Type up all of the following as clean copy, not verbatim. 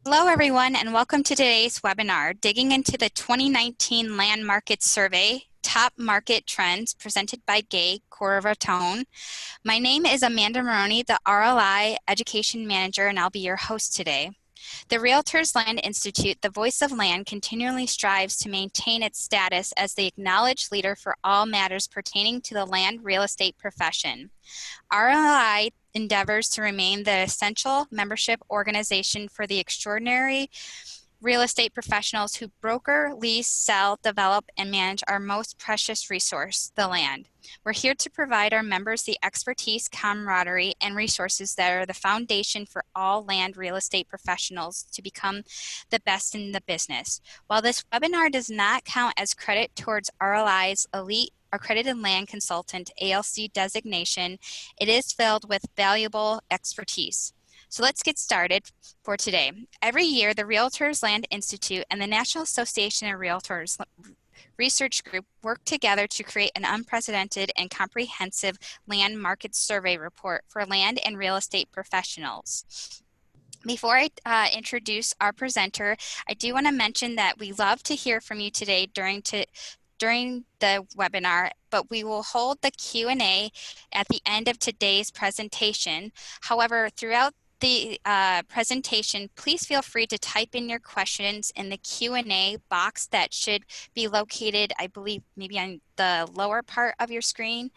Hello, everyone, and welcome to today's webinar, Digging into the 2019 Land Market Survey, Top Market Trends, presented by Gay Coravatone. My name is Amanda Maroney, the RLI Education Manager, and I'll be your host today. The REALTORS Land Institute, the voice of land, continually strives to maintain its status as the acknowledged leader for all matters pertaining to the land real estate profession. RLI endeavors to remain the essential membership organization for the extraordinary real estate professionals who broker, lease, sell, develop, and manage our most precious resource, the land. We're here to provide our members the expertise, camaraderie, and resources that are the foundation for all land real estate professionals to become the best in the business. While this webinar does not count as credit towards RLI's elite accredited land consultant ALC designation, it is filled with valuable expertise. So let's get started for today. Every year, the REALTORS Land Institute and the National Association of REALTORS research group work together to create an unprecedented and comprehensive land market survey report for land and real estate professionals. Before I introduce our presenter, I do want to mention that we love to hear from you today during the webinar, but we will hold the Q&A at the end of today's presentation. However, throughout the presentation, please feel free to type in your questions in the Q&A box that should be located, I believe, maybe on the lower part of your screen.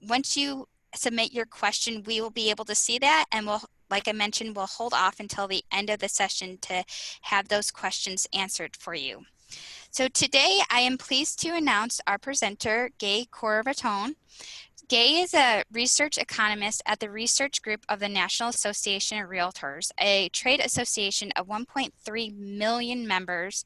Once you submit your question, we will be able to see that, and like I mentioned, we'll hold off until the end of the session to have those questions answered for you. So today I am pleased to announce our presenter, Gay Coravatone. Gay is a research economist at the research group of the National Association of REALTORS, a trade association of 1.3 million members,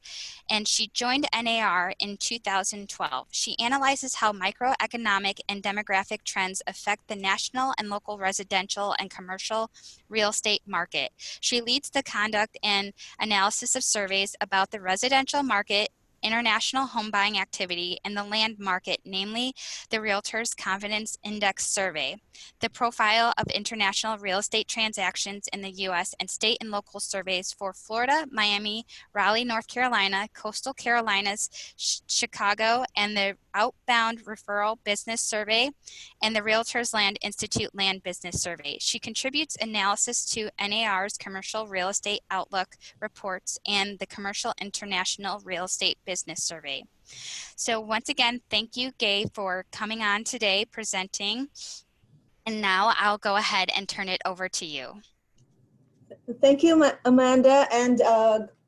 and she joined NAR in 2012. She analyzes how microeconomic and demographic trends affect the national and local residential and commercial real estate market. She leads the conduct and analysis of surveys about the residential market, international home buying activity, and the land market, namely the Realtors Confidence Index Survey, the profile of international real estate transactions in the U.S., and state and local surveys for Florida, Miami, Raleigh, North Carolina, Coastal Carolinas, Chicago, and the Outbound Referral Business Survey, and the Realtors Land Institute Land Business Survey. She contributes analysis to NAR's Commercial Real Estate Outlook reports and the Commercial International Real Estate Business Survey. So once again, thank you, Gay, for coming on today, presenting. And now I'll go ahead and turn it over to you. Thank you, Amanda, and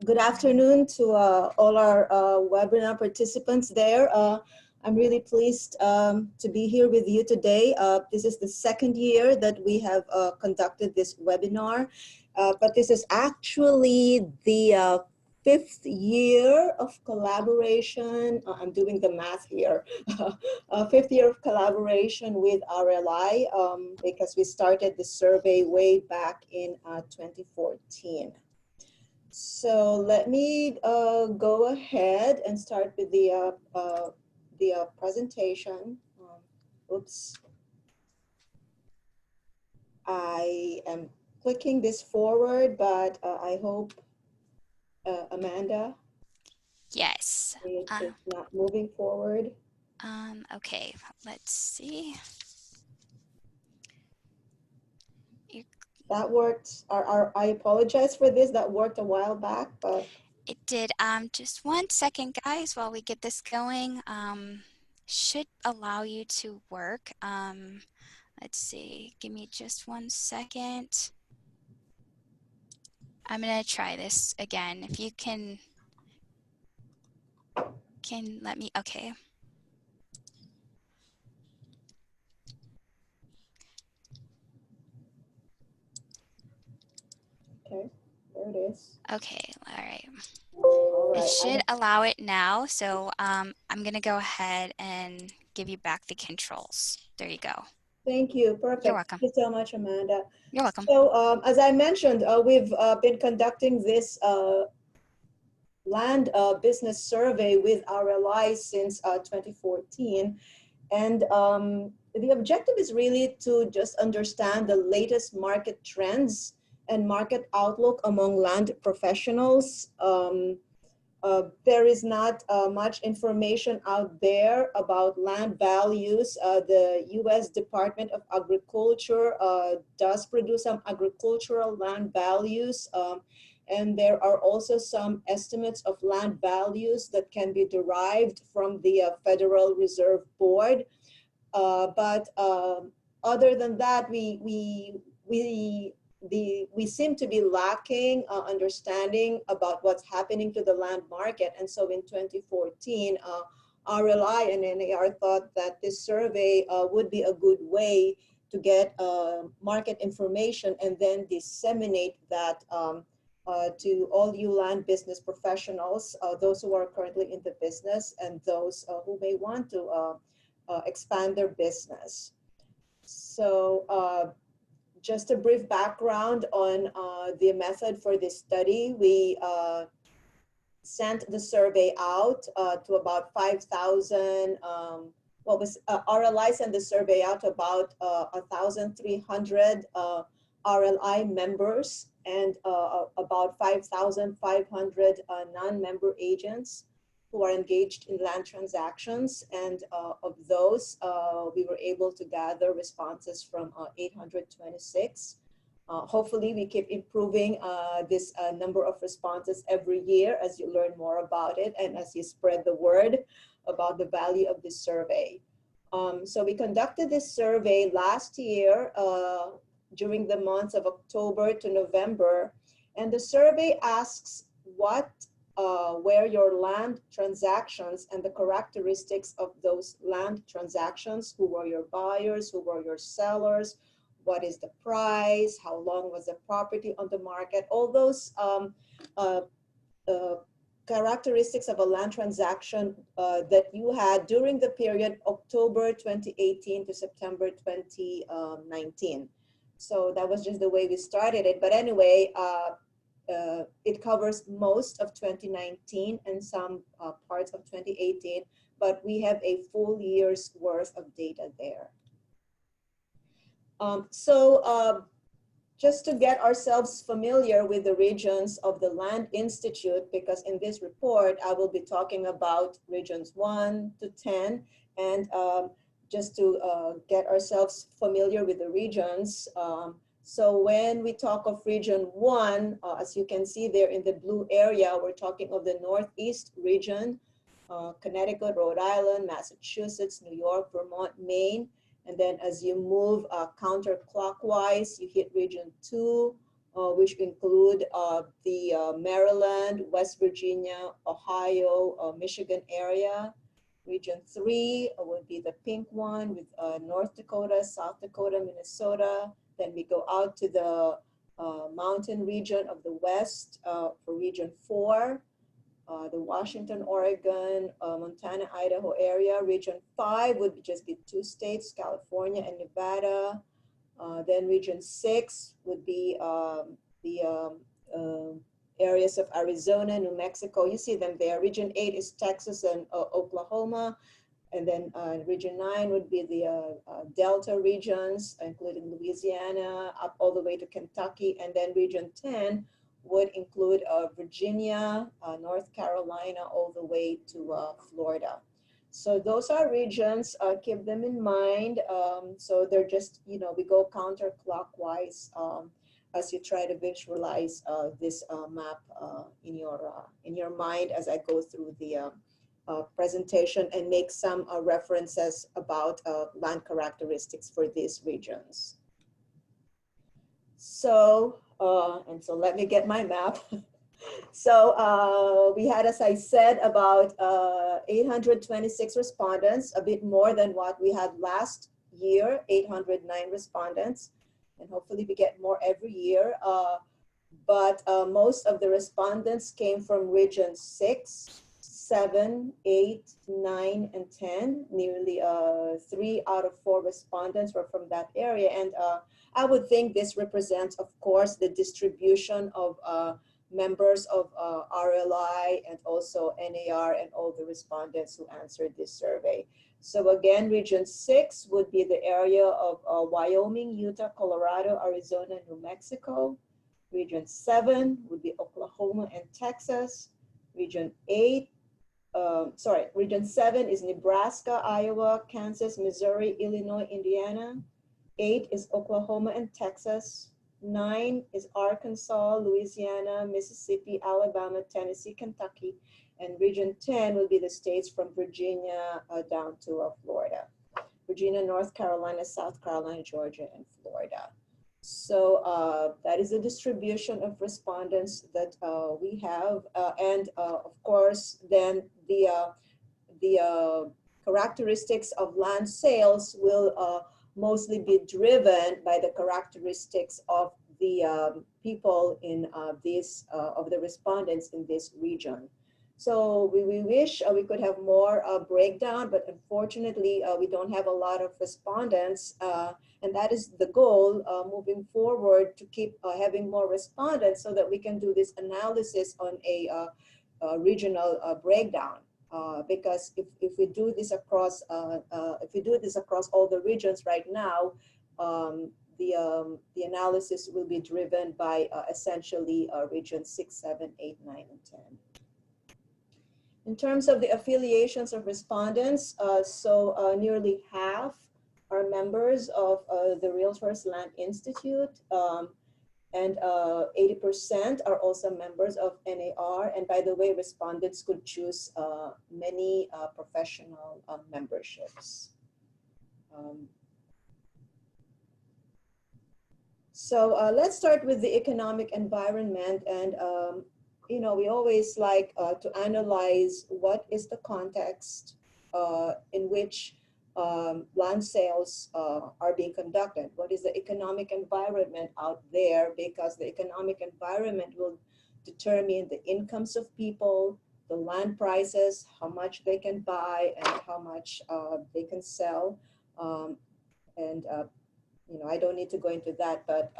good afternoon to all our webinar participants there. I'm really pleased to be here with you today. This is the second year that we have conducted this webinar, but this is actually the fifth year of collaboration. I'm doing the math here. Fifth year of collaboration with RLI because we started the survey way back in 2014. So let me go ahead and start with the presentation. Oops. I am clicking this forward, but I hope Amanda? Yes. It's not moving forward. Okay, let's see. That worked. I apologize for this. That worked a while back, but it did. Just 1 second, guys, while we get this going. Should allow you to work. Let's see. Give me just 1 second. I'm gonna try this again. If you can let me, okay. Okay, there it is. Okay, all right. All right. It should allow it now, so I'm gonna go ahead and give you back the controls. There you go. Thank you. Perfect. You're welcome. Thank you so much, Amanda. You're welcome. So as I mentioned, we've been conducting this land business survey with RLI since 2014. And the objective is really to just understand the latest market trends and market outlook among land professionals. There is not much information out there about land values. The U.S. Department of Agriculture does produce some agricultural land values, and there are also some estimates of land values that can be derived from the Federal Reserve Board. But other than that, we seem to be lacking understanding about what's happening to the land market. And so in 2014, RLI and NAR thought that this survey would be a good way to get market information and then disseminate that to all you land business professionals, those who are currently in the business and those who may want to expand their business. So just a brief background on the method for this study. We sent the survey out to about 5,000, RLI sent the survey out to about 1,300 RLI members and about 5,500 non-member agents who are engaged in land transactions. And of those, we were able to gather responses from 826. Hopefully we keep improving this number of responses every year as you learn more about it and as you spread the word about the value of this survey. So we conducted this survey last year during the months of October to November. And the survey asks where your land transactions and the characteristics of those land transactions, who were your buyers, who were your sellers, what is the price, how long was the property on the market, all those characteristics of a land transaction that you had during the period October 2018 to September 2019. So that was just the way we started it. But anyway, it covers most of 2019 and some parts of 2018, but we have a full year's worth of data there. Just to get ourselves familiar with the regions of the Land Institute, because in this report, I will be talking about regions 1 to 10, and just to get ourselves familiar with the regions. So when we talk of region 1, as you can see there in the blue area, we're talking of the Northeast region, Connecticut, Rhode Island, Massachusetts, New York, Vermont, Maine. And then as you move counterclockwise, you hit region 2, which include the Maryland, West Virginia, Ohio, Michigan area. Region 3 would be the pink one with North Dakota, South Dakota, Minnesota. Then we go out to the mountain region of the West for region 4. The Washington, Oregon, Montana, Idaho area. Region 5 would just be 2 states, California and Nevada. Then region 6 would be the areas of Arizona, New Mexico. You see them there. Region 8 is Texas and Oklahoma. And then region 9 would be the Delta regions, including Louisiana, up all the way to Kentucky. And then region 10 would include Virginia, North Carolina, all the way to Florida. So those are regions, keep them in mind. So they're just, you know, we go counterclockwise as you try to visualize this map in your mind as I go through the presentation and make some references about land characteristics for these regions. So, and so let me get my map. So we had, as I said, about 826 respondents, a bit more than what we had last year, 809 respondents. And hopefully we get more every year. But most of the respondents came from region 6, 7, 8, 9, and 10. Nearly 3 out of 4 respondents were from that area. And I would think this represents, of course, the distribution of members of RLI and also NAR and all the respondents who answered this survey. So again, region 6 would be the area of Wyoming, Utah, Colorado, Arizona, New Mexico. Region 7 would be Oklahoma and Texas. Region 8, Region 7 is Nebraska, Iowa, Kansas, Missouri, Illinois, Indiana. 8 is Oklahoma and Texas. 9 is Arkansas, Louisiana, Mississippi, Alabama, Tennessee, Kentucky. And Region 10 will be the states from Virginia down to Florida. Virginia, North Carolina, South Carolina, Georgia, and Florida. So that is the distribution of respondents that we have. And of course, then the characteristics of land sales will mostly be driven by the characteristics of the people in of the respondents in this region. So we wish we could have more breakdown, but unfortunately we don't have a lot of respondents, and that is the goal moving forward, to keep having more respondents so that we can do this analysis on a regional breakdown. Because if we do this across all the regions right now, the analysis will be driven by essentially region 6, 7, 8, 9, and 10. In terms of the affiliations of respondents, nearly half are members of the REALTORS Land Institute, and 80% are also members of NAR. And by the way, respondents could choose many professional memberships. Let's start with the economic environment. And you know, we always like to analyze what is the context in which land sales are being conducted. What is the economic environment out there? Because the economic environment will determine the incomes of people, the land prices, how much they can buy, and how much they can sell. You know, I don't need to go into that, but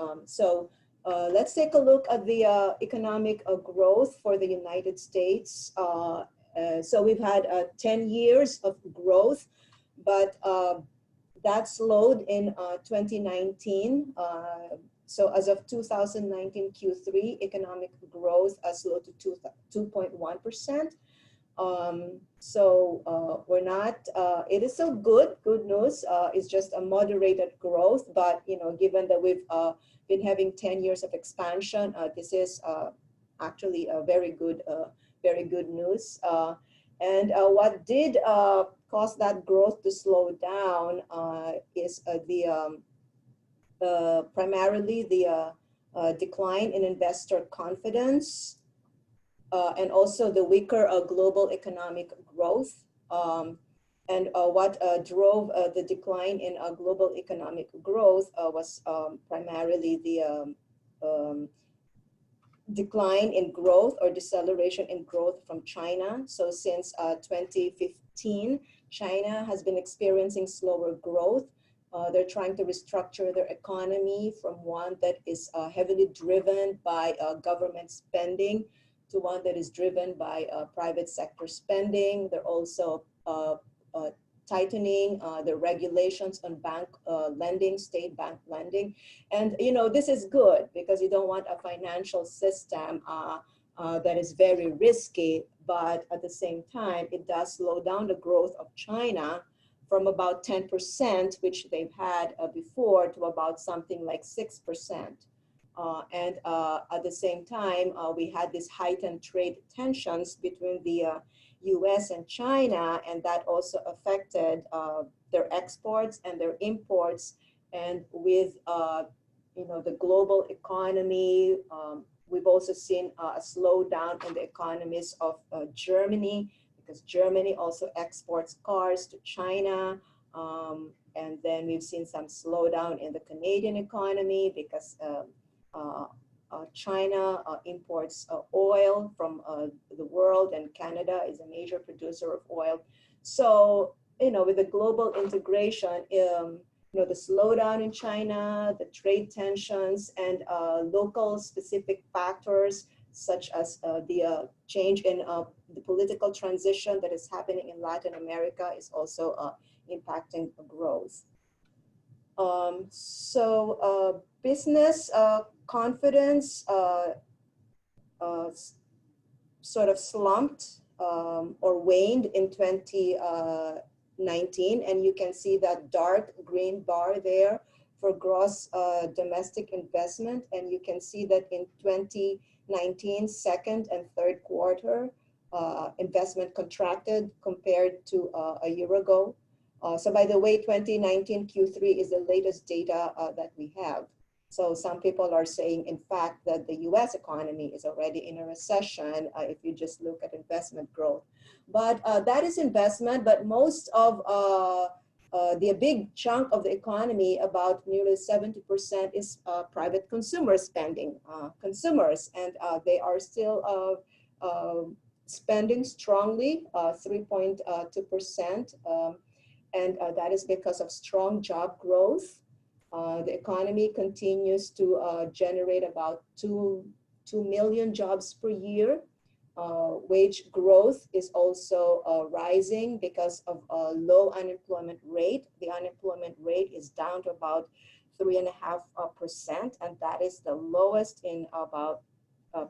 let's take a look at the economic growth for the United States. So we've had 10 years of growth, but that slowed in 2019. So as of 2019 Q3, economic growth slowed to 2.1%. We're not, it is still good news. It's just a moderated growth, but you know, given that we've been having 10 years of expansion, this is actually a very good news. And what did cause that growth to slow down is primarily the decline in investor confidence, and also the weaker global economic growth. And what drove the decline in global economic growth was primarily the decline in growth or deceleration in growth from China. So since 2015, China has been experiencing slower growth. They're trying to restructure their economy from one that is heavily driven by government spending to one that is driven by private sector spending. They're also tightening the regulations on bank lending, state bank lending. And you know, this is good because you don't want a financial system that is very risky, but at the same time, it does slow down the growth of China from about 10%, which they've had before, to about something like 6%. And at the same time, we had these heightened trade tensions between the US and China, and that also affected their exports and their imports. And with you know, the global economy, we've also seen a slowdown in the economies of Germany, because Germany also exports cars to China. And then we've seen some slowdown in the Canadian economy because China imports oil from the world, and Canada is a major producer of oil. So, you know, with the global integration, you know, the slowdown in China, the trade tensions, and local specific factors such as the change in the political transition that is happening in Latin America is also impacting growth. Business confidence sort of slumped or waned in 2019, and you can see that dark green bar there for gross domestic investment, and you can see that in 2019, second and third quarter, investment contracted compared to a year ago. So by the way, 2019 Q3 is the latest data that we have. So some people are saying, in fact, that the US economy is already in a recession if you just look at investment growth. But that is investment, but most of the big chunk of the economy, about nearly 70%, is private consumer spending, consumers, and they are still spending strongly, 3.2%, and that is because of strong job growth. The economy continues to generate about 2 million jobs per year. Wage growth is also rising because of a low unemployment rate. The unemployment rate is down to about 3.5%, and that is the lowest in about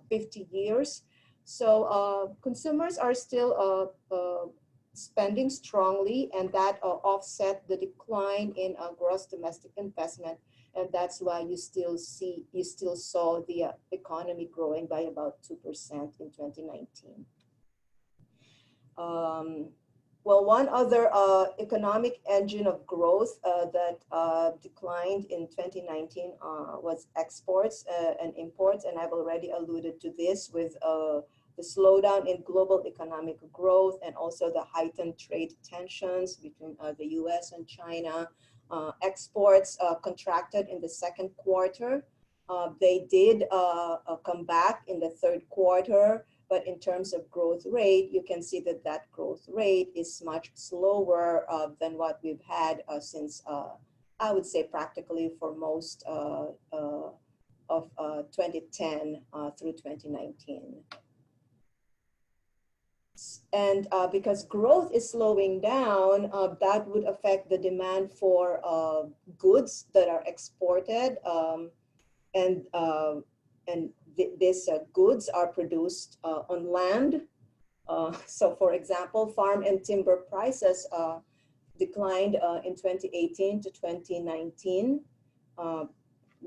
50 years. So consumers are still spending strongly, and that offset the decline in gross domestic investment, and that's why you still saw the economy growing by about 2% in 2019. Well, one other economic engine of growth that declined in 2019 was exports and imports, and I've already alluded to this with the slowdown in global economic growth and also the heightened trade tensions between the US and China. Exports contracted in the second quarter. They did come back in the third quarter, but in terms of growth rate, you can see that that growth rate is much slower than what we've had since, I would say, practically for most of 2010 through 2019. And because growth is slowing down, that would affect the demand for goods that are exported, and these goods are produced on land. So for example, farm and timber prices declined in 2018 to 2019.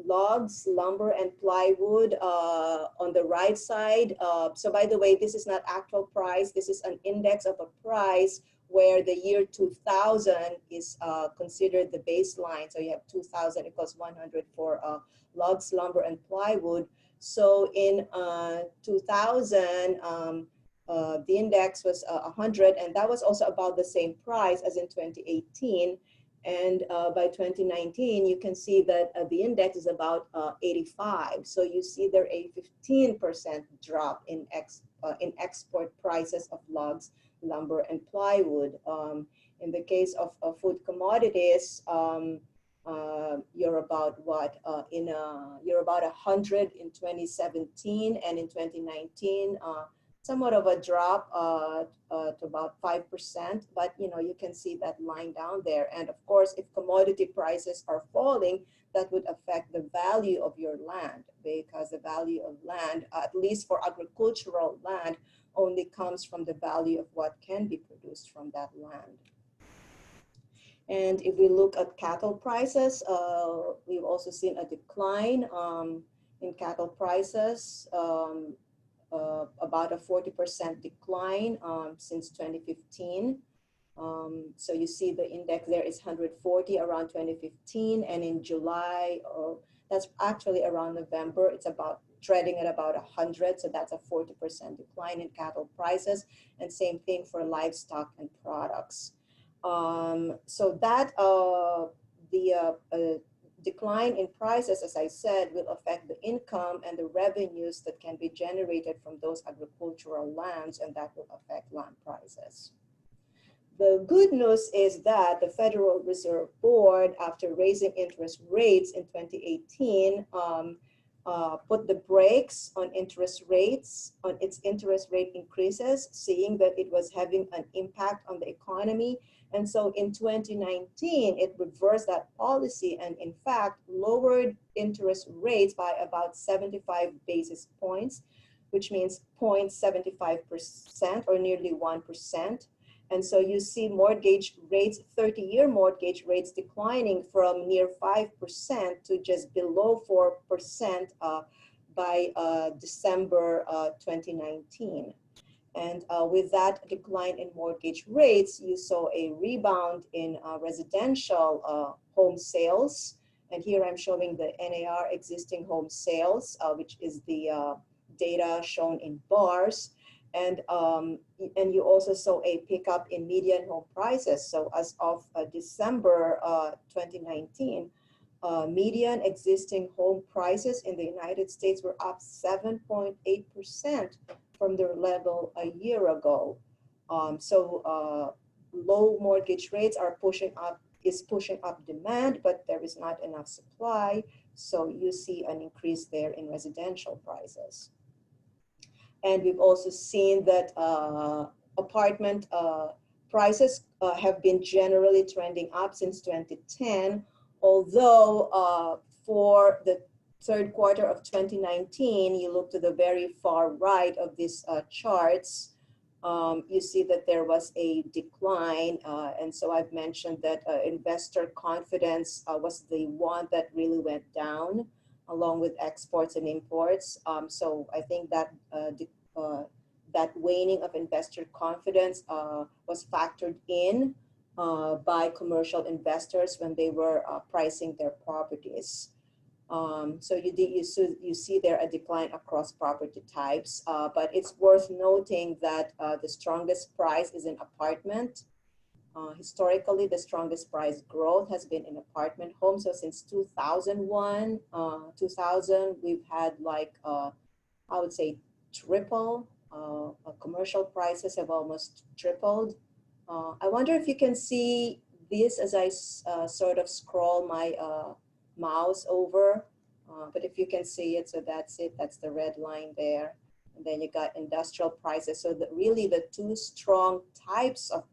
Logs, lumber, and plywood on the right side. So by the way, this is not actual price. This is an index of a price where the year 2000 is considered the baseline. So you have 2000 equals 100 for logs, lumber, and plywood. So in 2000, the index was 100, and that was also about the same price as in 2018. And by 2019, you can see that the index is about 85. So you see there a 15% drop in export prices of logs, lumber, and plywood. In the case of food commodities, you're about what? You're about 100 in 2017, and in 2019, somewhat of a drop to about 5%, but you can see that line down there. And of course, if commodity prices are falling, that would affect the value of your land, because the value of land, at least for agricultural land, only comes from the value of what can be produced from that land. And if we look at cattle prices, we've also seen a decline in cattle prices. About a 40% decline since 2015. So you see the index there is 140 around 2015, and in July, that's actually around November, it's about trading at about 100. So that's a 40% decline in cattle prices, and same thing for livestock and products. So that the decline in prices, as I said, will affect the income and the revenues that can be generated from those agricultural lands, and that will affect land prices. The good news is that the Federal Reserve Board, after raising interest rates in 2018, put the brakes on interest rates, on its interest rate increases, seeing that it was having an impact on the economy. And so in 2019, it reversed that policy and in fact lowered interest rates by about 75 basis points, which means 0.75% or nearly 1%. And so you see mortgage rates, 30-year mortgage rates declining from near 5% to just below 4% by December 2019. And with that decline in mortgage rates, you saw a rebound in residential home sales. And here I'm showing the NAR existing home sales, which is the data shown in bars. And you also saw a pickup in median home prices. So as of December 2019, median existing home prices in the United States were up 7.8% from their level a year ago. Low mortgage rates are pushing up demand, but there is not enough supply. So you see an increase there in residential prices. And we've also seen that apartment prices have been generally trending up since 2010, although for the third quarter of 2019, you look to the very far right of these charts, you see that there was a decline. And so I've mentioned that investor confidence was the one that really went down, along with exports and imports. So I think that that waning of investor confidence was factored in by commercial investors when they were pricing their properties. So you see there a decline across property types, but it's worth noting that the strongest price is in apartment. Historically, the strongest price growth has been in apartment homes. So since 2001, 2000, we've had like, I would say triple. Commercial prices have almost tripled. I wonder if you can see this as I sort of scroll my mouse over, but if you can see it, so that's it, that's the red line there. And then you got industrial prices. So really the two strong types of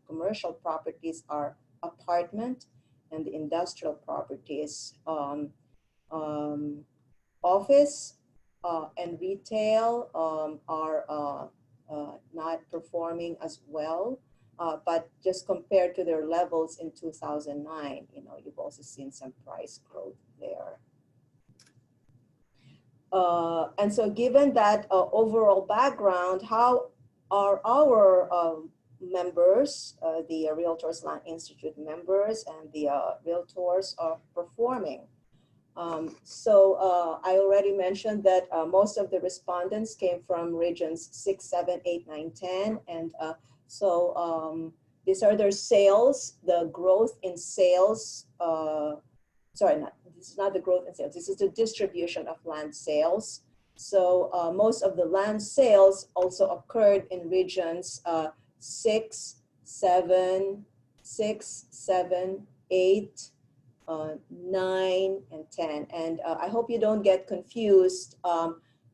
commercial properties are apartment and the industrial properties. Office and retail are not performing as well, but just compared to their levels in 2009, you've also seen some price growth there. And so given that overall background, how are our members, the REALTORS Land Institute members and the Realtors are performing? I already mentioned that most of the respondents came from regions 6, 7, 8, 9, 10. And these are their sales, the growth in sales, this is not the growth in sales, this is the distribution of land sales. So most of the land sales also occurred in regions 6, 7, 8, 9, and 10. And I hope you don't get confused.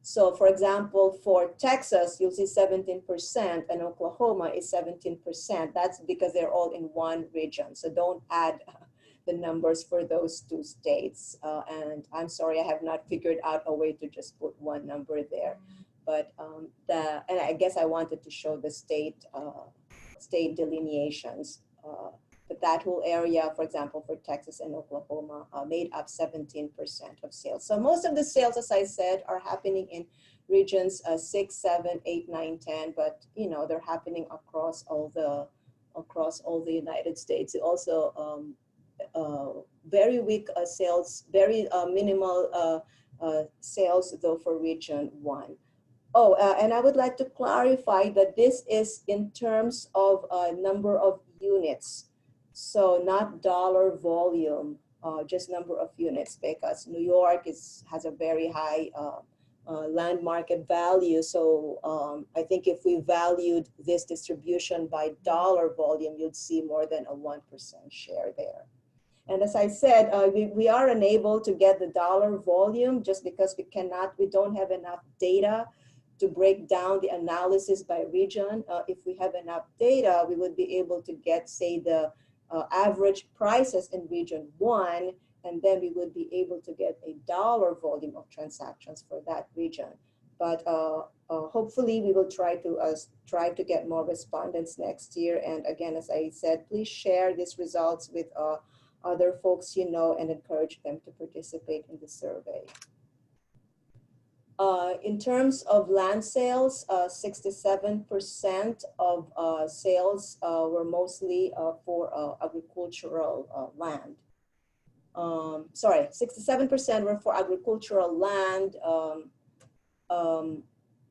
So for example, for Texas, you'll see 17% and Oklahoma is 17%. That's because they're all in one region. So don't add the numbers for those two states. And I'm sorry, I have not figured out a way to just put one number there. But and I guess I wanted to show the state delineations. But that whole area, for example, for Texas and Oklahoma, made up 17% of sales. So most of the sales, as I said, are happening in regions 6, 7, 8, 9, 10, but they're happening across all the United States. Also, very weak sales, very minimal sales though for region 1. Oh, and I would like to clarify that this is in terms of number of units. So not dollar volume, just number of units, because New York has a very high land market value. So I think if we valued this distribution by dollar volume, you'd see more than a 1% share there. And as I said, we are unable to get the dollar volume just because we don't have enough data to break down the analysis by region. If we have enough data, we would be able to get, say, the average prices in region 1, and then we would be able to get a dollar volume of transactions for that region. But hopefully we will try to get more respondents next year. And again, as I said, please share these results with other folks you know and encourage them to participate in the survey. In terms of land sales, 67% of sales were mostly for agricultural land. Sorry, 67% were for agricultural land.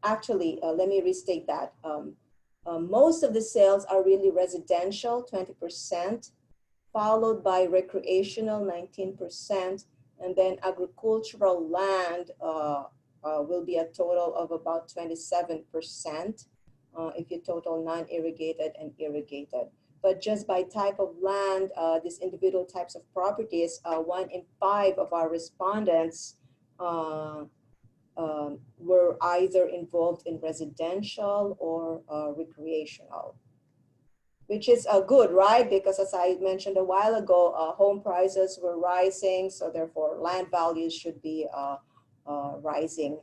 Actually, let me restate that. Most of the sales are really residential, 20%, followed by recreational, 19%, and then agricultural land will be a total of about 27% if you total non-irrigated and irrigated. But just by type of land, these individual types of properties, 1 in 5 of our respondents were either involved in residential or recreational, which is good, right? Because as I mentioned a while ago, home prices were rising, so therefore land values should be rising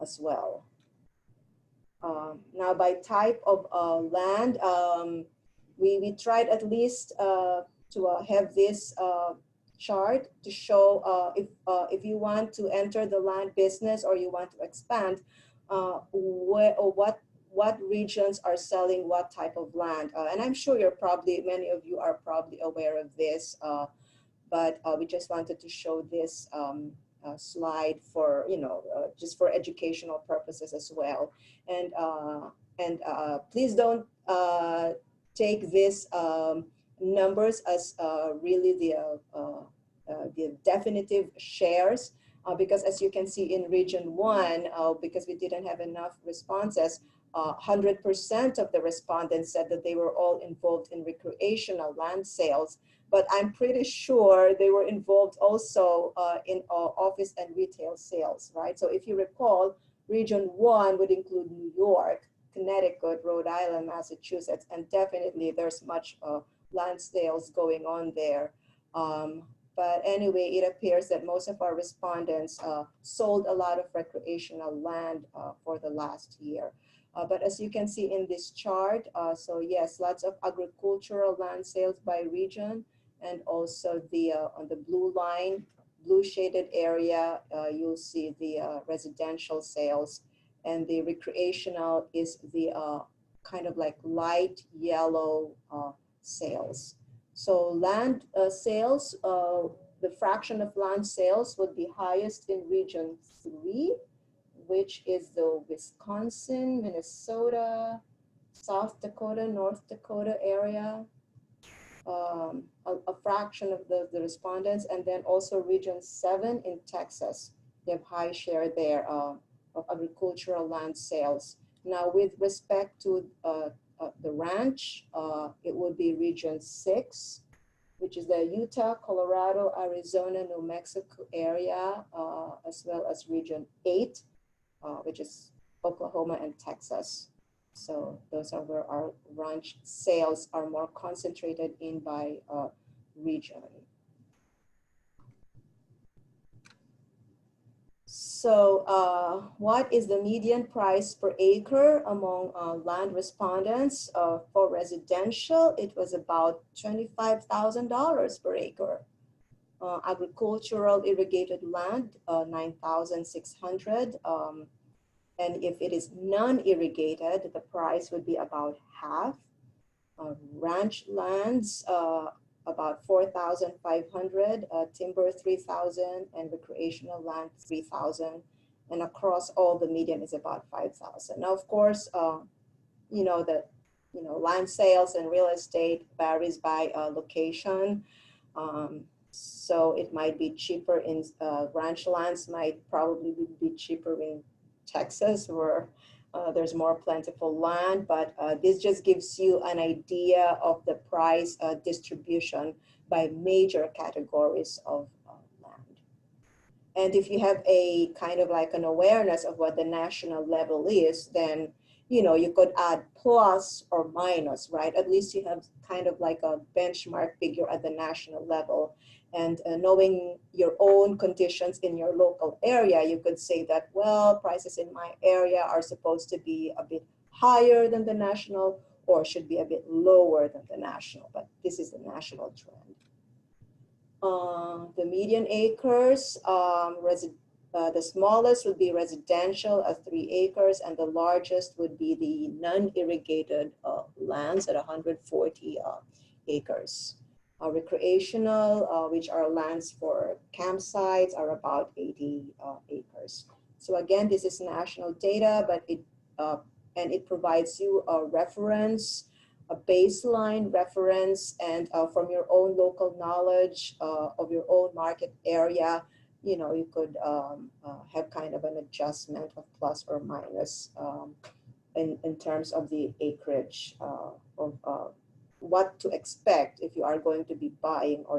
as well. Now, by type of land, we tried at least to have this chart to show if you want to enter the land business or you want to expand, what regions are selling what type of land. And I'm sure many of you are probably aware of this, but we just wanted to show this slide for, just for educational purposes as well. And please don't take these numbers as really the definitive shares, because as you can see in region 1, because we didn't have enough responses, 100% of the respondents said that they were all involved in recreational land sales, but I'm pretty sure they were involved also in office and retail sales, right? So if you recall, region 1 would include New York, Connecticut, Rhode Island, Massachusetts, and definitely there's much land sales going on there. But anyway, it appears that most of our respondents sold a lot of recreational land for the last year. But as you can see in this chart, so yes, lots of agricultural land sales by region, and also on the blue line, blue shaded area, you'll see the residential sales, and the recreational is the kind of like light yellow sales. So land sales, the fraction of land sales would be highest in region 3, which is the Wisconsin, Minnesota, South Dakota, North Dakota area, a fraction of the respondents, and then also region 7 in Texas. They have high share there of agricultural land sales. Now, with respect to the ranch, it would be region 6, which is the Utah, Colorado, Arizona, New Mexico area, as well as region 8, which is Oklahoma and Texas. So those are where our ranch sales are more concentrated in by region. So what is the median price per acre among land respondents? For residential, it was about $25,000 per acre. Agricultural irrigated land, $9,600. And if it is non-irrigated, the price would be about half. Ranch lands, about $4,500, timber $3,000, and recreational land $3,000. And across all, the median is about $5,000. Now, of course, land sales and real estate varies by location. So it might be cheaper in ranch lands, might probably be cheaper in Texas, where There's more plentiful land, but this just gives you an idea of the price distribution by major categories of land. And if you have a kind of like an awareness of what the national level is, then you could add plus or minus, right? At least you have kind of like a benchmark figure at the national level. And knowing your own conditions in your local area, you could say that, well, prices in my area are supposed to be a bit higher than the national or should be a bit lower than the national, but this is the national trend. The median acres, the smallest would be residential at 3 acres, and the largest would be the non-irrigated lands at 140 acres. Recreational, which are lands for campsites, are about 80 acres. So again, this is national data, but it provides you a reference, a baseline reference, and from your own local knowledge of your own market area, you could have kind of an adjustment of plus or minus in terms of the acreage of what to expect if you are going to be buying or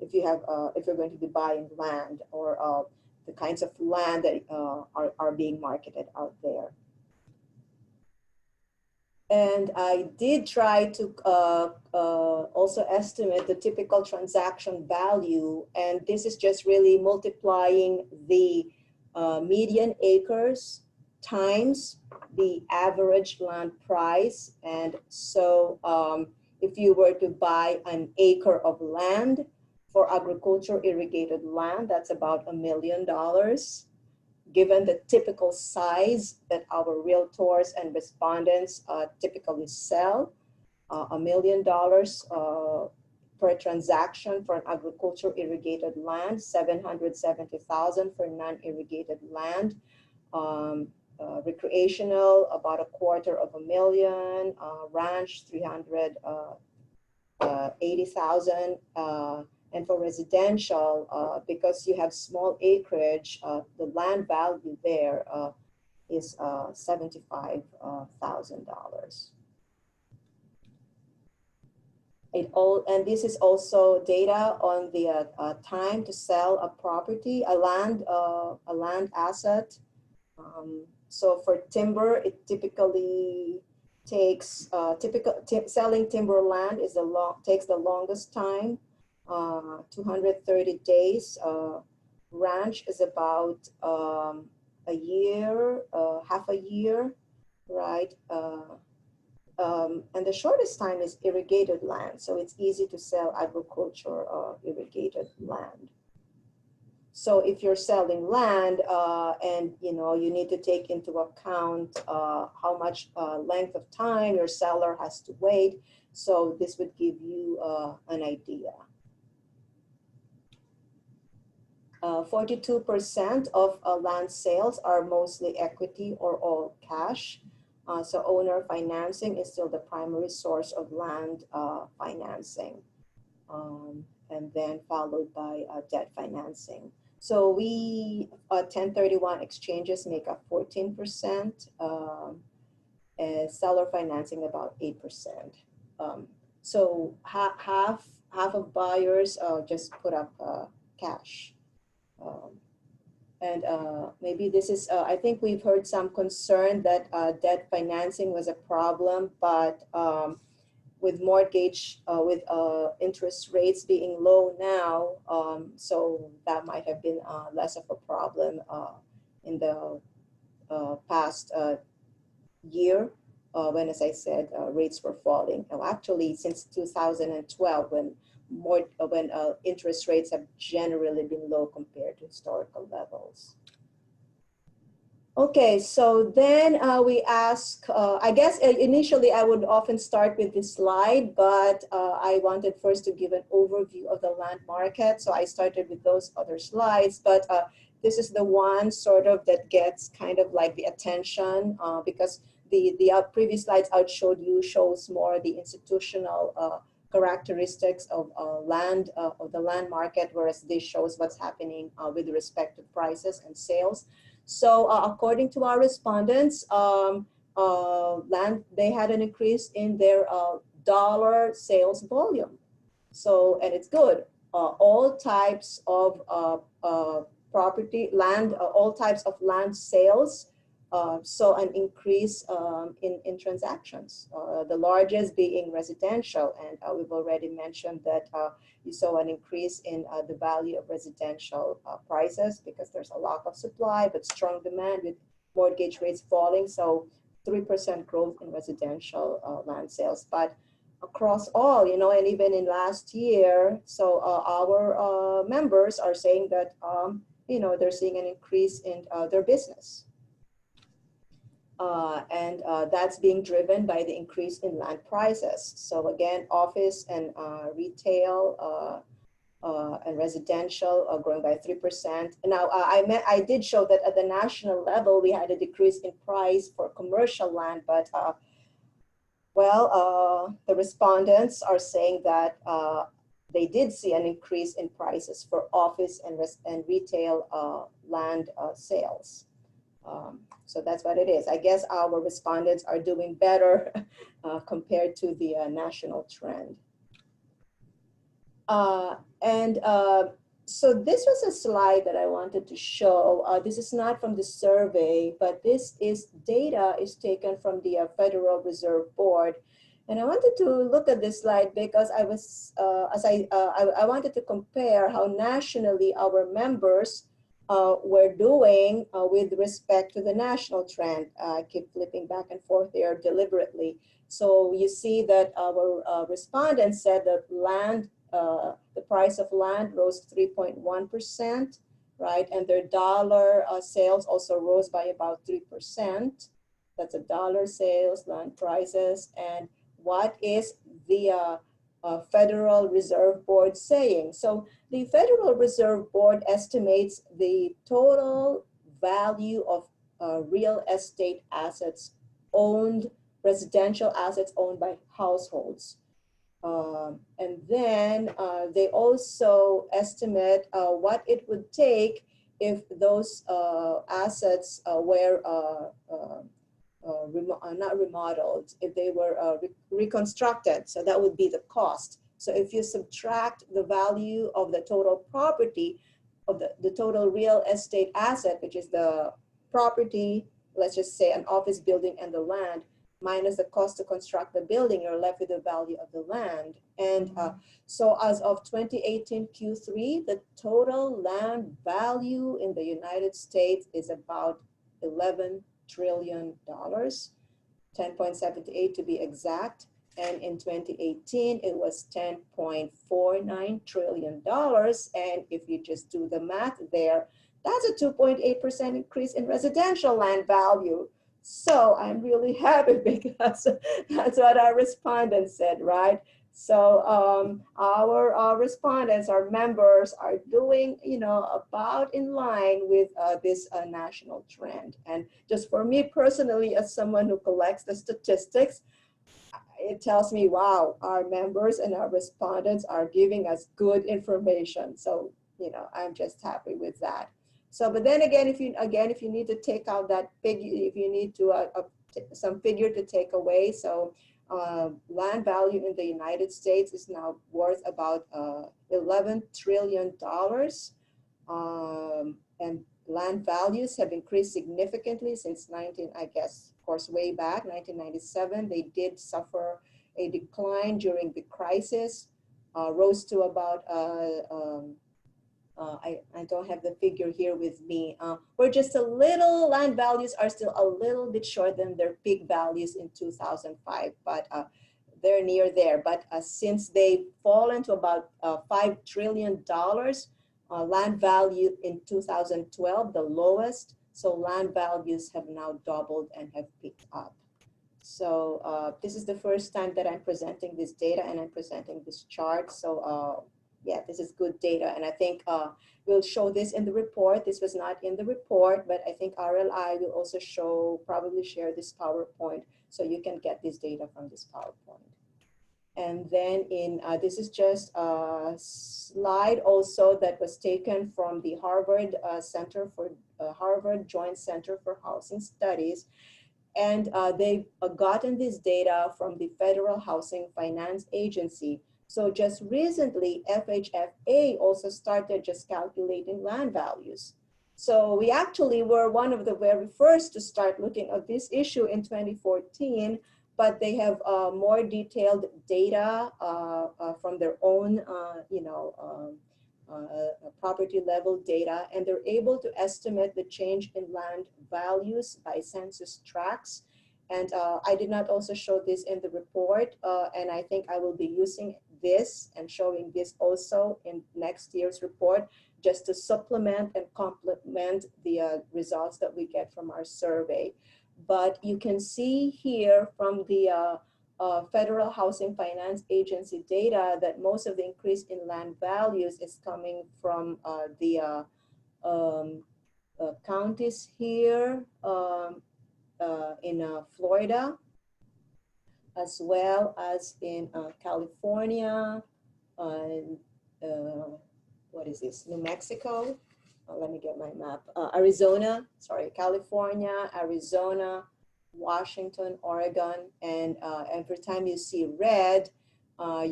if you're going to be buying land or the kinds of land that are being marketed out there. And I did try to also estimate the typical transaction value. And this is just really multiplying the median acres times the average land price. And so if you were to buy an acre of land for agriculture irrigated land, that's about $1 million. Given the typical size that our realtors and respondents typically sell, $1 million per transaction for an agriculture irrigated land, $770,000 for non-irrigated land, recreational about $250,000, ranch $380,000. And for residential, because you have small acreage, the land value there is $75,000. And this is also data on the time to sell a property, a land asset. So for timber, it typically takes selling timber land takes the longest time. 230 days. Ranch is about a year, half a year, right? And the shortest time is irrigated land. So it's easy to sell agriculture irrigated land. So if you're selling land and you need to take into account how much length of time your seller has to wait, so this would give you an idea. 42% of land sales are mostly equity or all cash. So owner financing is still the primary source of land financing, and then followed by debt financing. So 1031 exchanges make up 14%, and seller financing about 8%. So half of buyers just put up cash. And maybe this is, I think we've heard some concern that debt financing was a problem, but with mortgage, with interest rates being low now, so that might have been less of a problem in the past year when, as I said, rates were falling. Now, actually, since 2012, when interest rates have generally been low compared to historical levels. Okay, so then we ask, I guess initially I would often start with this slide, but I wanted first to give an overview of the land market. So I started with those other slides, but this is the one sort of that gets kind of like the attention because the previous slides shows more the institutional characteristics of the land market, whereas this shows what's happening with respect to prices and sales. So according to our respondents, they had an increase in their dollar sales volume. So, and it's good. All types of property, land, all types of land sales saw an increase in transactions, the largest being residential. And we've already mentioned that you saw an increase in the value of residential prices because there's a lack of supply, but strong demand with mortgage rates falling. So 3% growth in residential land sales. But across all, you know, and even in last year, so our members are saying that, you know, they're seeing an increase in their business. And that's being driven by the increase in land prices. So again, office and retail and residential are growing by 3%. Now, I did show that at the national level, we had a decrease in price for commercial land, but the respondents are saying that they did see an increase in prices for office and retail land sales. So that's what it is. I guess our respondents are doing better compared to the national trend. So this was a slide that I wanted to show. This is not from the survey, but this is data is taken from the Federal Reserve Board. And I wanted to look at this slide because I was, I wanted to compare how nationally our members were doing with respect to the national trend. I keep flipping back and forth there deliberately. So you see that our respondents said that the price of land rose 3.1%, right? And their dollar sales also rose by about 3%. That's a dollar sales, land prices. And what is the Federal Reserve Board saying? So the Federal Reserve Board estimates the total value of real estate assets owned, residential assets owned by households. And then they also estimate what it would take if those assets were not remodeled, if they were reconstructed. So that would be the cost. So if you subtract the value of the total property, of the total real estate asset, which is the property, let's just say an office building and the land, minus the cost to construct the building, you're left with the value of the land. And so as of 2018 Q3, the total land value in the United States is about $11 trillion, 10.78 to be exact. And in 2018, it was $10.49 trillion. And if you just do the math there, that's a 2.8% increase in residential land value. So I'm really happy because that's what our respondents said, right? So our respondents, our members are doing, you know, about in line with this national trend. And just for me personally, as someone who collects the statistics, it tells me, wow, our members and our respondents are giving us good information. So, you know, I'm just happy with that. So, but then again, if you need to take out that figure, if you need to some figure to take away, so land value in the United States is now worth about $11 trillion, and land values have increased significantly since I guess, of course, way back 1997. They did suffer a decline during the crisis, rose to about I don't have the figure here with me. We're just a little, land values are still a little bit short than their peak values in 2005, but they're near there. But since they've fallen to about $5 trillion, land value in 2012, the lowest, so land values have now doubled and have picked up. So this is the first time that I'm presenting this data and I'm presenting this chart. So yeah, this is good data. And I think we'll show this in the report. This was not in the report, but I think RLI will also probably share this PowerPoint so you can get this data from this PowerPoint. And then this is just a slide also that was taken from the Harvard Center for Harvard Joint Center for Housing Studies. And they've gotten this data from the Federal Housing Finance Agency. So just recently, FHFA also started just calculating land values. So we actually were one of the very first to start looking at this issue in 2014, but they have more detailed data from their own, property level data, and they're able to estimate the change in land values by census tracts. And I did not also show this in the report, and I think I will be using this and showing this also in next year's report, just to supplement and complement the results that we get from our survey. But you can see here from the Federal Housing Finance Agency data that most of the increase in land values is coming from the counties here in Florida, as well as in California, and what is this, New Mexico? Let me get my map. Arizona, sorry, California, Arizona, Washington, Oregon, and every time you see red, what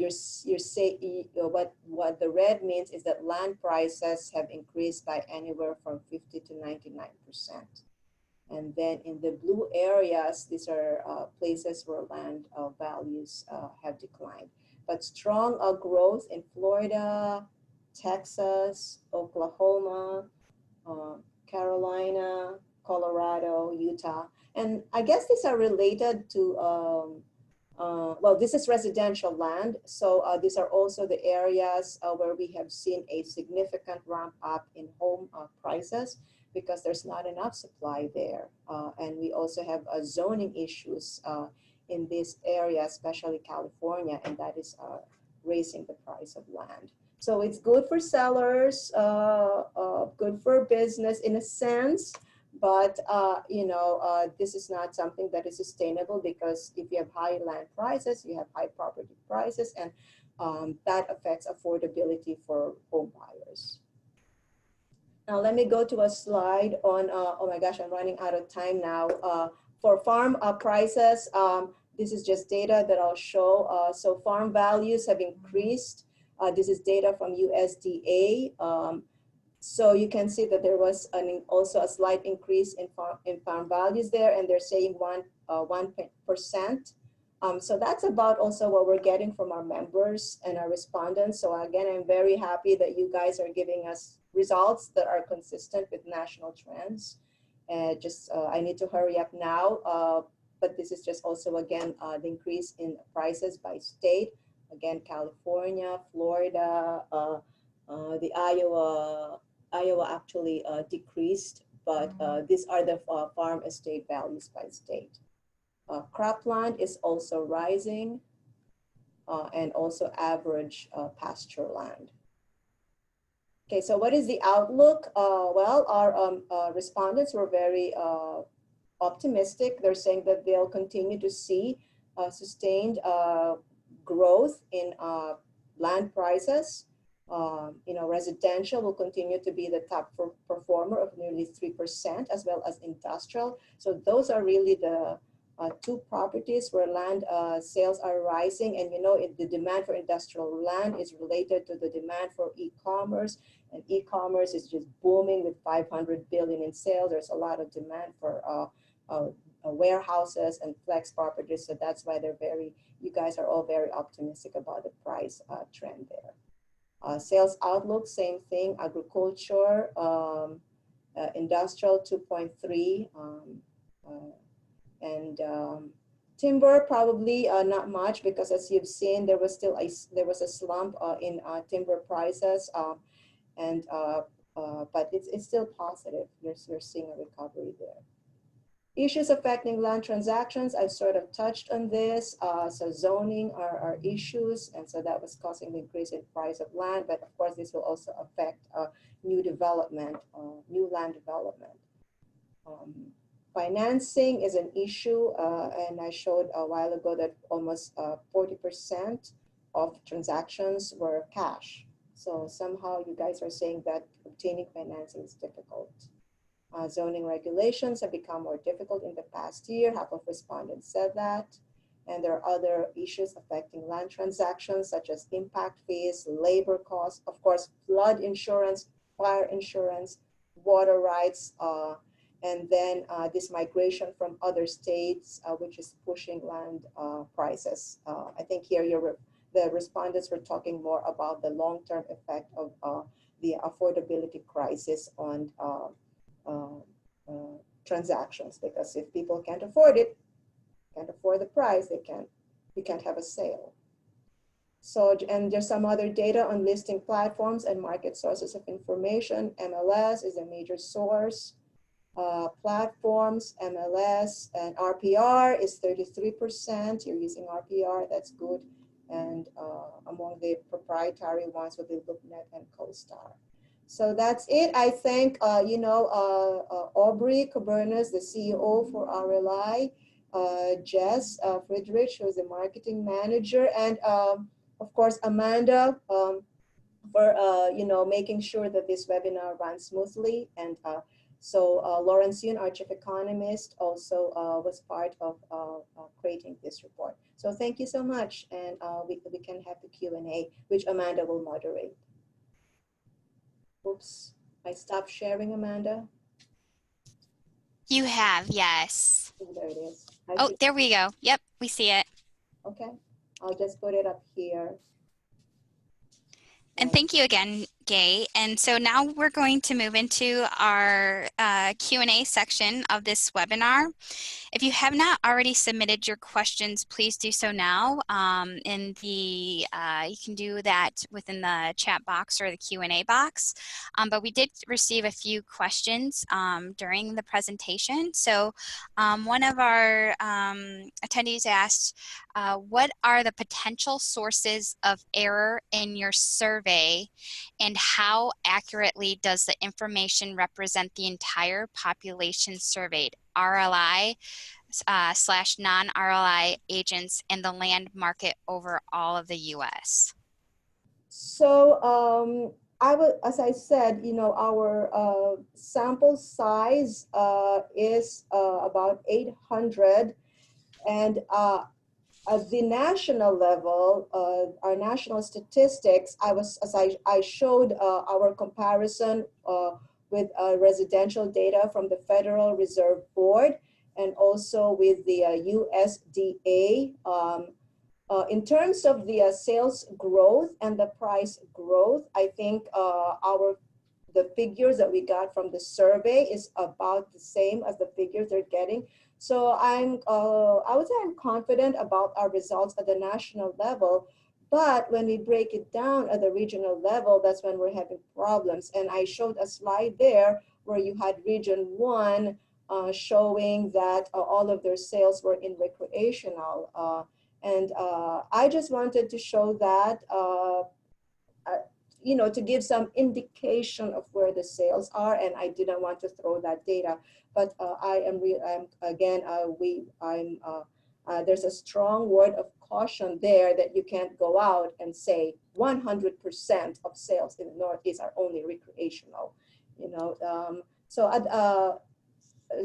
the red means is that land prices have increased by anywhere from 50 to 99%. And then in the blue areas, these are places where land values have declined. But strong growth in Florida, Texas, Oklahoma, Carolina, Colorado, Utah. And I guess these are related to, well, this is residential land. So these are also the areas where we have seen a significant ramp up in home prices because there's not enough supply there. And we also have zoning issues in this area, especially California, and that is raising the price of land. So it's good for sellers, good for business in a sense, but this is not something that is sustainable, because if you have high land prices, you have high property prices, and that affects affordability for home buyers. Now let me go to a slide on, oh my gosh, I'm running out of time now. For farm prices, this is just data that I'll show. So farm values have increased. This is data from USDA. So you can see that there was also a slight increase in farm values there, and they're saying 1%. So that's about also what we're getting from our members and our respondents. So again, I'm very happy that you guys are giving us results that are consistent with national trends. I need to hurry up now, but this is just also, again, the increase in prices by state. Again, California, Florida, the Iowa actually decreased, but these are the farm estate values by state. Cropland is also rising, and also average pasture land. Okay, so what is the outlook? Well, our respondents were very optimistic. They're saying that they'll continue to see sustained growth in land prices. Residential will continue to be the top performer of nearly 3%, as well as industrial. So those are really the two properties where land sales are rising. And the demand for industrial land is related to the demand for e-commerce, and e-commerce is just booming with 500 billion in sales. There's a lot of demand for warehouses and flex properties. So that's why you guys are all very optimistic about the price trend there. Sales outlook, same thing. Agriculture, industrial 2.3, and timber probably not much, because as you've seen, there was a slump in timber prices, but it's still positive. You're seeing a recovery there. Issues affecting land transactions, I've sort of touched on this. So zoning are issues, and so that was causing the increase in price of land. But of course, this will also affect new development, new land development. Financing is an issue, and I showed a while ago that almost 40% of transactions were cash. So somehow you guys are saying that obtaining financing is difficult. Zoning regulations have become more difficult in the past year. Half of respondents said that. And there are other issues affecting land transactions, such as impact fees, labor costs, of course, flood insurance, fire insurance, water rights, and then this migration from other states, which is pushing land prices. I think here the respondents were talking more about the long-term effect of the affordability crisis on transactions, because if people can't afford it, can't afford the price, you can't have a sale. So, and there's some other data on listing platforms and market sources of information. MLS is a major source. Platforms, MLS, and RPR is 33%. You're using RPR, that's good. And among the proprietary ones would be LookNet and CoStar. So that's it. I thank, Aubrey Cabernas, the CEO for RLI, Jess Friedrich, who is the marketing manager, and of course, Amanda for, making sure that this webinar runs smoothly. And so Lawrence Yun, our chief economist, also was part of creating this report. So thank you so much. And we can have the Q&A, which Amanda will moderate. Oops, I stopped sharing, Amanda. You have, yes. Oh, there it is. Oh, there we go. Yep, we see it. Okay, I'll just put it up here. And thank you again, Gay. And so now we're going to move into our Q&A section of this webinar. If you have not already submitted your questions, please do so now. You can do that within the chat box or the Q&A box. But we did receive a few questions during the presentation. So one of our attendees asked, what are the potential sources of error in your survey, and how accurately does the information represent the entire population surveyed, RLI / non-RLI agents, and the land market over all of the U.S.? So as I said, our sample size is about 800, and at the national level, our national statistics, I showed our comparison with residential data from the Federal Reserve Board and also with the USDA. In terms of the sales growth and the price growth, I think the figures that we got from the survey is about the same as the figures they're getting. So I would say I'm confident about our results at the national level, but when we break it down at the regional level, that's when we're having problems. And I showed a slide there where you had Region 1 showing that all of their sales were in recreational. And I just wanted to show that, to give some indication of where the sales are, and I didn't want to throw that data. But there's a strong word of caution there that you can't go out and say 100% of sales in the Northeast are only recreational.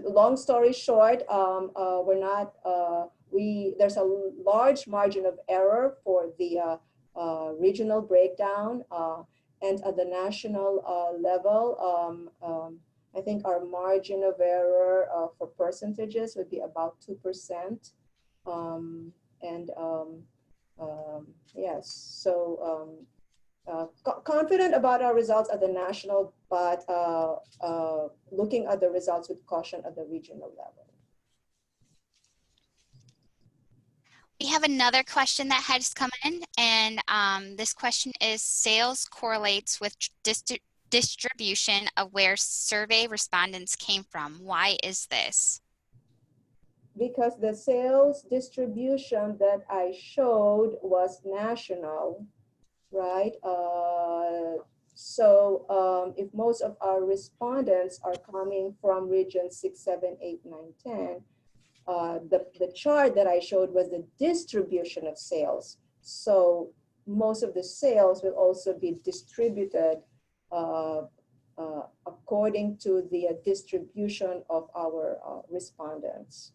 Long story short, there's a large margin of error for the regional breakdown, and at the national level, I think our margin of error for percentages would be about 2%. Yes, so confident about our results at the national, but looking at the results with caution at the regional level. We have another question that has come in, and this question is: sales correlates with distribution of where survey respondents came from. Why is this? Because the sales distribution that I showed was national, right? So if most of our respondents are coming from region 6, 7, 8, 9, 10, the chart that I showed was the distribution of sales. So most of the sales will also be distributed according to the distribution of our respondents.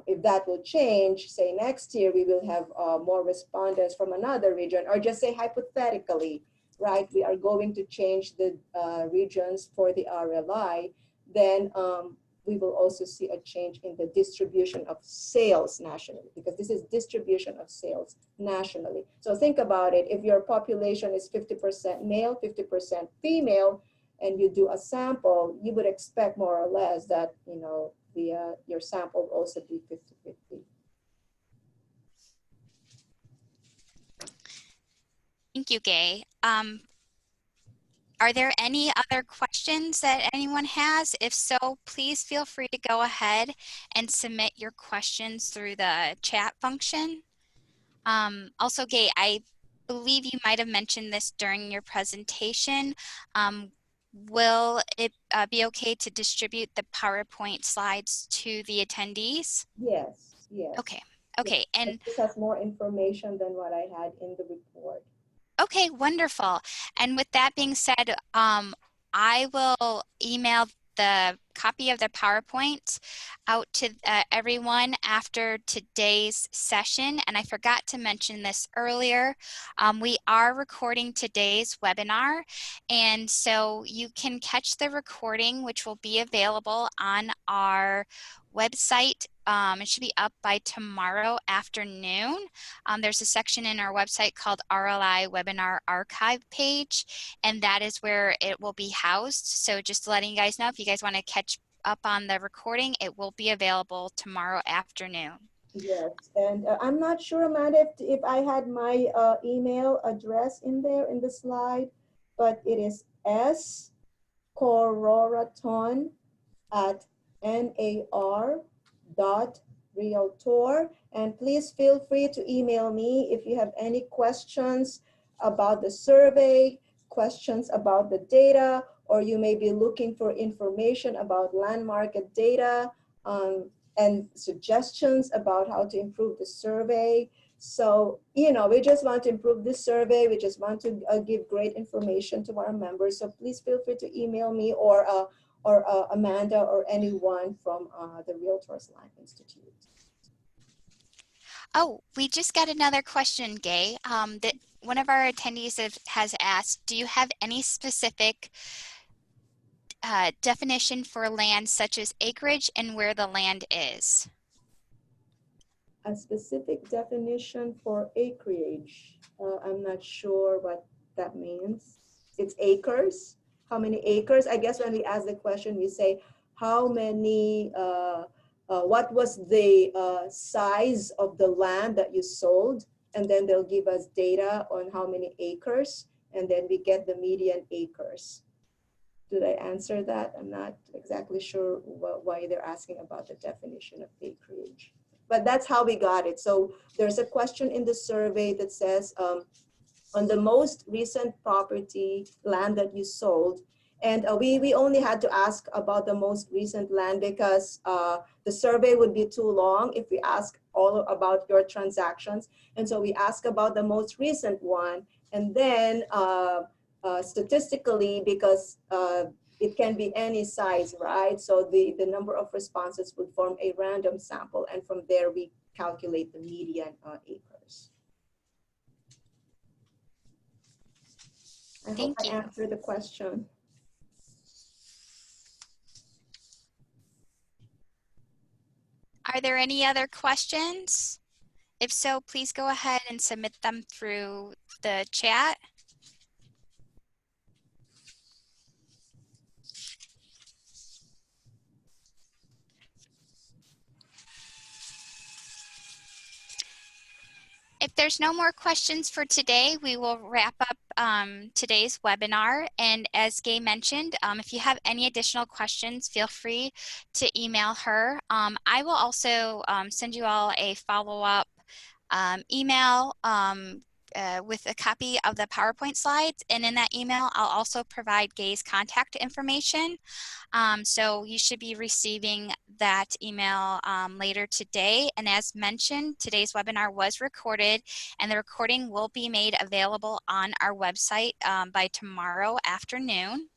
If that will change, say next year we will have more respondents from another region, or just say hypothetically, right, we are going to change the regions for the RLI, then we will also see a change in the distribution of sales nationally, because this is distribution of sales nationally. So think about it. If your population is 50% male, 50% female, and you do a sample, you would expect more or less that, you know, your sample will also be 50-50. Thank you, Gay. Are there any other questions that anyone has? If so, please feel free to go ahead and submit your questions through the chat function. Also, Gay, I believe you might have mentioned this during your presentation. Will it be okay to distribute the PowerPoint slides to the attendees? Yes, yes. Okay, okay. Yes. And this has more information than what I had in the report. okay, wonderful. And with that being said, I will email the copy of the PowerPoint out to everyone after today's session. And I forgot to mention this earlier. We are recording today's webinar. And so you can catch the recording, which will be available on our website. It should be up by tomorrow afternoon. There's a section in our website called RLI Webinar Archive page, and that is where it will be housed. So just letting you guys know, if you guys want to catch up on the recording, it will be available tomorrow afternoon. Yes, and I'm not sure, Amanda, if I had my email address in there in the slide, but it is scorroraton@nar.realtor. And please feel free to email me if you have any questions about the survey, questions about the data, or you may be looking for information about land market data and suggestions about how to improve the survey. So, you know, we just want to improve this survey. We just want to give great information to our members. So please feel free to email me or Amanda or anyone from the REALTORS Land Institute. Oh, we just got another question, Gay. That one of our attendees has asked, do you have any specific definition for land such as acreage and where the land is? A specific definition for acreage. I'm not sure what that means. It's acres. How many acres? I guess when we ask the question, we say, how many, what was the size of the land that you sold? And then they'll give us data on how many acres, and then we get the median acres. Did I answer that? I'm not exactly sure why they're asking about the definition of acreage. But that's how we got it. So there's a question in the survey that says, on the most recent property land that you sold, and we only had to ask about the most recent land because the survey would be too long if we ask all about your transactions. And so we ask about the most recent one, and then statistically, because it can be any size, right? So the number of responses would form a random sample, and from there we calculate the median acres. I hope I answered the question. Are there any other questions? If so, please go ahead and submit them through the chat. If there's no more questions for today, we will wrap up today's webinar. And as Gay mentioned, if you have any additional questions, feel free to email her. I will also send you all a follow-up email with a copy of the PowerPoint slides. And in that email, I'll also provide Gay's contact information. So you should be receiving that email later today. And as mentioned, today's webinar was recorded, and the recording will be made available on our website by tomorrow afternoon.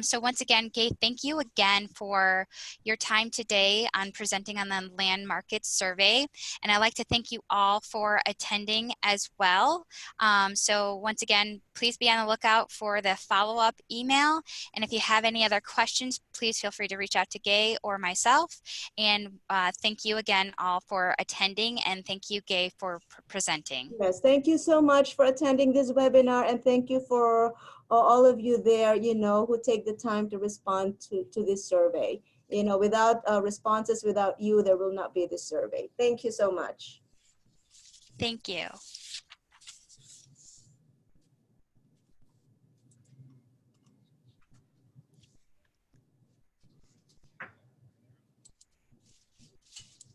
So once again, Gay, thank you again for your time today on presenting on the land market survey. And I'd like to thank you all for attending as well. So once again, please be on the lookout for the follow-up email. And if you have any other questions, please feel free to reach out to Gay or myself. And thank you again all for attending, and thank you, Gay, for presenting. Yes, thank you so much for attending this webinar, and thank you for all of you there, who take the time to respond to this survey. Without responses, without you, there will not be this survey. Thank you so much. Thank you.